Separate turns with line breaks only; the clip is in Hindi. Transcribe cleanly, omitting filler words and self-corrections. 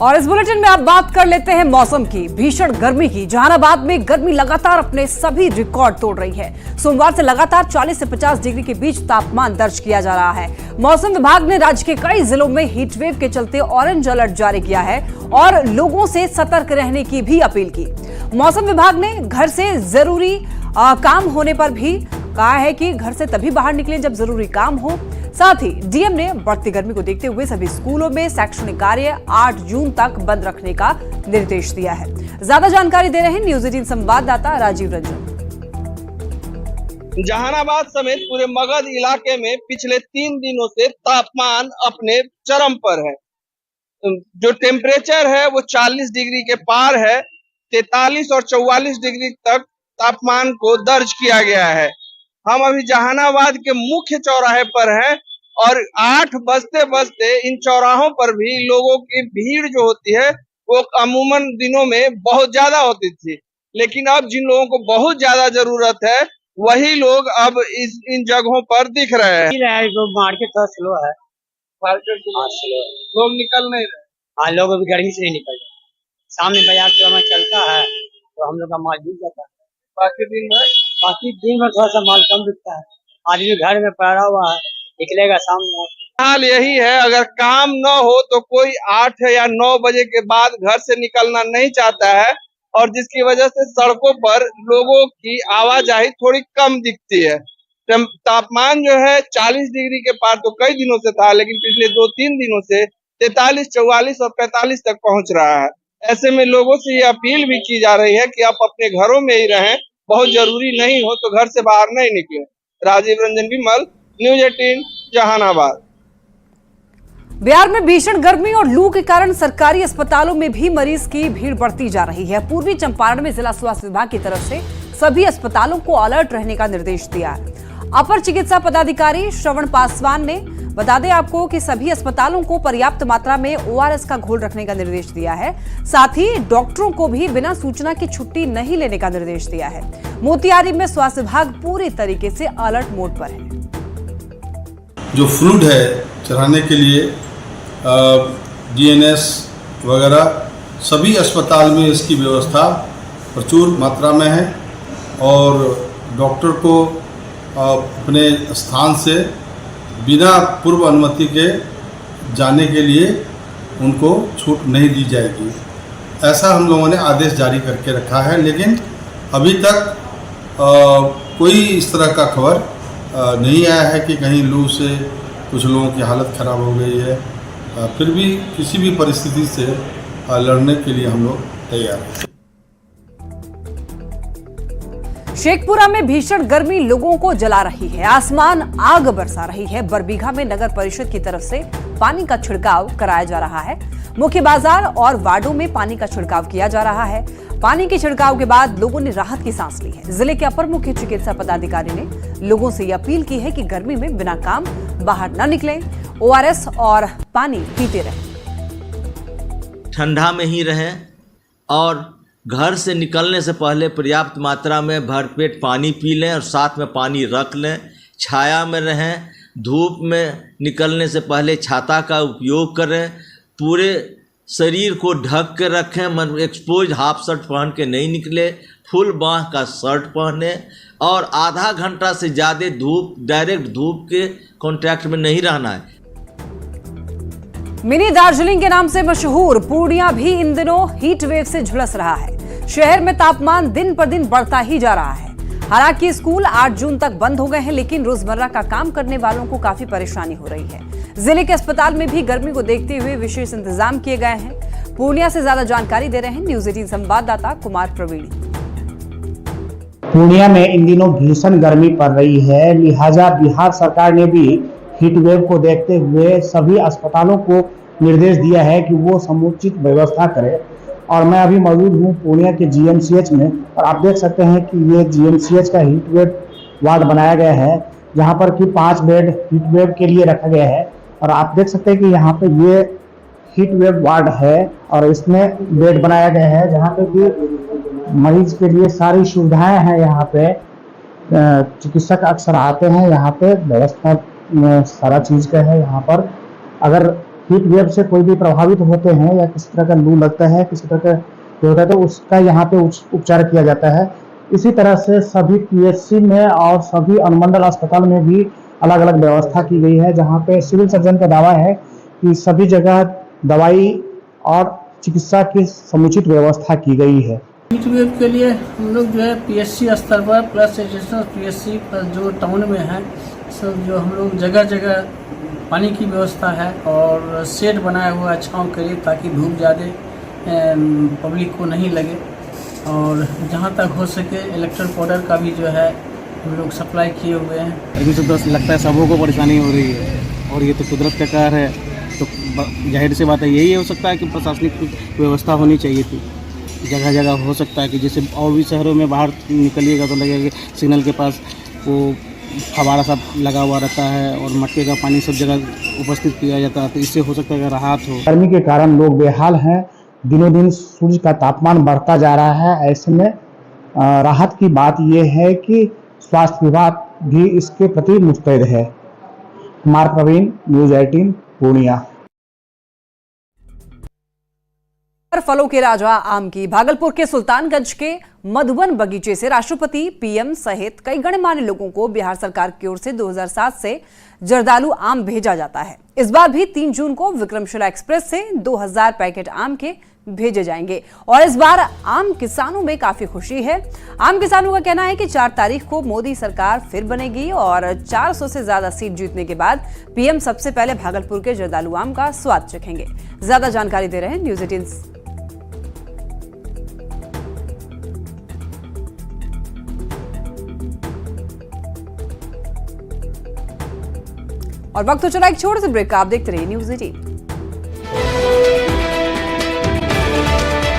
और इस बुलेटिन में आप बात कर लेते हैं मौसम की। भीषण गर्मी की। जहानाबाद में गर्मी लगातार अपने सभी रिकॉर्ड तोड़ रही है। सोमवार से लगातार 40 से 50 डिग्री के बीच तापमान दर्ज किया जा रहा है। मौसम विभाग ने राज्य के कई जिलों में हीटवेव के चलते ऑरेंज अलर्ट जारी किया है और लोगों से सतर्क रहने की भी अपील की। मौसम विभाग ने घर से जरूरी काम होने पर भी कहा है कि घर से तभी बाहर निकलें जब जरूरी काम हो। साथ ही डीएम ने बढ़ती गर्मी को देखते हुए सभी स्कूलों में शैक्षणिक कार्य 8 जून तक बंद रखने का निर्देश दिया है। ज्यादा जानकारी दे रहे हैं न्यूज 18 संवाददाता राजीव रंजन।
जहानाबाद समेत पूरे मगध इलाके में पिछले 3 दिनों से तापमान अपने चरम पर है। जो टेम्परेचर है वो 40 डिग्री के पार है। 43 और 44 डिग्री तक तापमान को दर्ज किया गया है। हम अभी जहानाबाद के मुख्य चौराहे पर हैं और 8 बजते इन चौराहों पर भी लोगों की भीड़ जो होती है वो अमूमन दिनों में बहुत ज्यादा होती थी, लेकिन अब जिन लोगों को बहुत ज्यादा जरूरत है वही लोग अब इन जगहों पर दिख रहे हैं।
मार्केट थोड़ा स्लो है,
लोग निकल नहीं रहे।
हाँ, लोग अभी गर्मी से नहीं निकल रहे। सामने बाजार चलता है तो हम लोग का माल बिक जाता है। बाकी दिन भर थोड़ा सा माल कम बिकता है। आदमी घर में पड़ा हुआ है, निकलेगा सामने।
हाल यही है, अगर काम न हो तो कोई 8 या 9 बजे के बाद घर से निकलना नहीं चाहता है और जिसकी वजह से सड़कों पर लोगों की आवाजाही थोड़ी कम दिखती है। तापमान जो है 40 डिग्री के पार तो कई दिनों से था, लेकिन पिछले 2-3 दिनों से 43, 44 और 45 तक पहुंच रहा है। ऐसे में लोगों से ये अपील भी की जा रही है कि आप अपने घरों में ही रहें, बहुत जरूरी नहीं हो तो घर से बाहर नहीं निकले। राजीव रंजन विमल, न्यूज 18 जहानाबाद।
बिहार में भीषण गर्मी और लू के कारण सरकारी अस्पतालों में भी मरीज की भीड़ बढ़ती जा रही है। पूर्वी चंपारण में जिला स्वास्थ्य विभाग की तरफ से सभी अस्पतालों को अलर्ट रहने का निर्देश दिया है। अपर चिकित्सा पदाधिकारी श्रवण पासवान ने बता दें आपको कि सभी अस्पतालों को पर्याप्त मात्रा में ओआरएस का घोल रखने का निर्देश दिया है। साथ ही डॉक्टरों को भी बिना सूचना की छुट्टी नहीं लेने का निर्देश दिया है। मोतिहारी में स्वास्थ्य विभाग पूरी तरीके से अलर्ट मोड पर है।
जो फ्लूइड है चढ़ाने के लिए डीएनएस वगैरह सभी अस्पताल में इसकी व्यवस्था प्रचुर मात्रा में है और डॉक्टर को अपने स्थान से बिना पूर्व अनुमति के जाने के लिए उनको छूट नहीं दी जाएगी। ऐसा हम लोगों ने आदेश जारी करके रखा है, लेकिन अभी तक कोई इस तरह का खबर नहीं आया है कि कहीं लू से कुछ लोगों की हालत ख़राब हो गई है। फिर भी किसी भी परिस्थिति से लड़ने के लिए हम लोग तैयार हैं।
शेखपुरा में भीषण गर्मी लोगों को जला रही है। आसमान आग बरसा रही है। बरबीघा में नगर परिषद की तरफ से पानी का छिड़काव कराया जा रहा है। मुख्य बाजार और वार्डों में पानी का छिड़काव किया जा रहा है। पानी के छिड़काव के बाद लोगों ने राहत की सांस ली है। जिले के अपर मुख्य चिकित्सा पदाधिकारी ने लोगों से यह अपील की है कि गर्मी में बिना काम बाहर न निकलें, ओआरएस और पानी पीते रहें,
ठंडा में ही रहें और घर से निकलने से पहले पर्याप्त मात्रा में भरपेट पानी पी लें और साथ में पानी रख लें। छाया में रहें, धूप में निकलने से पहले छाता का उपयोग करें। पूरे शरीर को ढक के रखें, एक्सपोज हाफ शर्ट पहन के नहीं निकले, फुल बाँह का शर्ट पहने और आधा घंटा से ज़्यादा डायरेक्ट धूप के कांटेक्ट में नहीं रहना है।
मिनी दार्जिलिंग के नाम से मशहूर पूर्णिया भी इन दिनों हीट वेव से झुलस रहा है। शहर में तापमान दिन पर दिन बढ़ता ही जा रहा है। हालांकि स्कूल 8 जून तक बंद हो गए हैं, लेकिन रोजमर्रा का काम करने वालों को काफी परेशानी हो रही है। जिले के अस्पताल में भी गर्मी को देखते हुए विशेष इंतजाम किए गए हैं। पूर्णिया से ज्यादा जानकारी दे रहे हैं न्यूज 18 संवाददाता कुमार प्रवीण।
पूर्णिया में इन दिनों भीषण गर्मी पड़ रही है, लिहाजा बिहार सरकार ने भी हीट वेव को देखते हुए सभी अस्पतालों को निर्देश दिया है कि वो समुचित व्यवस्था करें। और मैं अभी मौजूद हूँ पूर्णिया के जीएमसीएच में और आप देख सकते हैं कि ये जीएमसीएच का हीट वेव वार्ड बनाया गया है, जहाँ पर कि 5 बेड हीट वेव के लिए रखा गया है। और आप देख सकते हैं कि यहाँ पे ये हीट वेव वार्ड है और इसमें बेड बनाया गया है जहाँ पे कि मरीज के लिए सारी सुविधाएं हैं। यहाँ पे चिकित्सक अक्सर आते हैं, यहाँ पे व्यवस्था सारा चीज का है। यहाँ पर अगर हीट वेव से कोई भी प्रभावित होते हैं या किसी तरह का लू लगता है, किसी तरह का होता है, तो उसका यहाँ पे उपचार किया जाता है। इसी तरह से सभी पीएचसी में और सभी अनुमंडल अस्पताल में भी अलग अलग व्यवस्था की गई है, जहाँ पे सिविल सर्जन का दावा है कि सभी जगह दवाई और चिकित्सा की समुचित व्यवस्था की गई है।
हीट वेव के लिए हम लोग जो है पीएचसी स्तर पर प्लस एडिशनल पीएचसी पर जो टाउन में है सब जो हम लोग जगह जगह पानी की व्यवस्था है और शेड बनाया हुआ है छाँव के लिए, ताकि धूप ज़्यादा पब्लिक को नहीं लगे। और जहाँ तक हो सके इलेक्ट्रिक पाउडर का भी जो है हम लोग सप्लाई किए हुए हैं।
गर्मी से तो लगता है सबों को परेशानी हो रही है और ये तो कुदरत का कहर है, तो जाहिर सी बात है यही हो सकता है कि प्रशासनिक व्यवस्था होनी चाहिए थी। जगह जगह हो सकता है कि जैसे और भी शहरों में बाहर निकलिएगा तो लगेगा कि सिग्नल के पास वो फवारा सब लगा हुआ रहता है और मटके का पानी सब जगह उपस्थित किया जाता है, तो इससे हो सकता है कि राहत हो।
गर्मी के कारण लोग बेहाल हैं, दिनों दिन सूर्य का तापमान बढ़ता जा रहा है। ऐसे में राहत की बात यह है कि स्वास्थ्य विभाग भी इसके प्रति मुस्तैद है। कुमार प्रवीण, न्यूज़ 18 पूर्णिया।
फलों के राजा आम की भागलपुर के सुल्तानगंज के मधुबन बगीचे से राष्ट्रपति, पीएम सहित कई गणमान्य लोगों को बिहार सरकार की ओर से 2007 से जर्दालू आम भेजा जाता है। इस बार भी 3 जून को विक्रमशिला एक्सप्रेस से 2000 पैकेट आम के भेजे जाएंगे और इस बार आम किसानों में काफी खुशी है। आम किसानों का कहना है कि 4 तारीख को मोदी सरकार फिर बनेगी और 400 से ज्यादा सीट जीतने के बाद पीएम सबसे पहले भागलपुर के जर्दालू आम का स्वाद चखेंगे। ज्यादा जानकारी दे रहे हैं न्यूज़ 18 और वक्त हो चला एक छोटे से ब्रेक का। आप देखते रहिए न्यूज़ 18।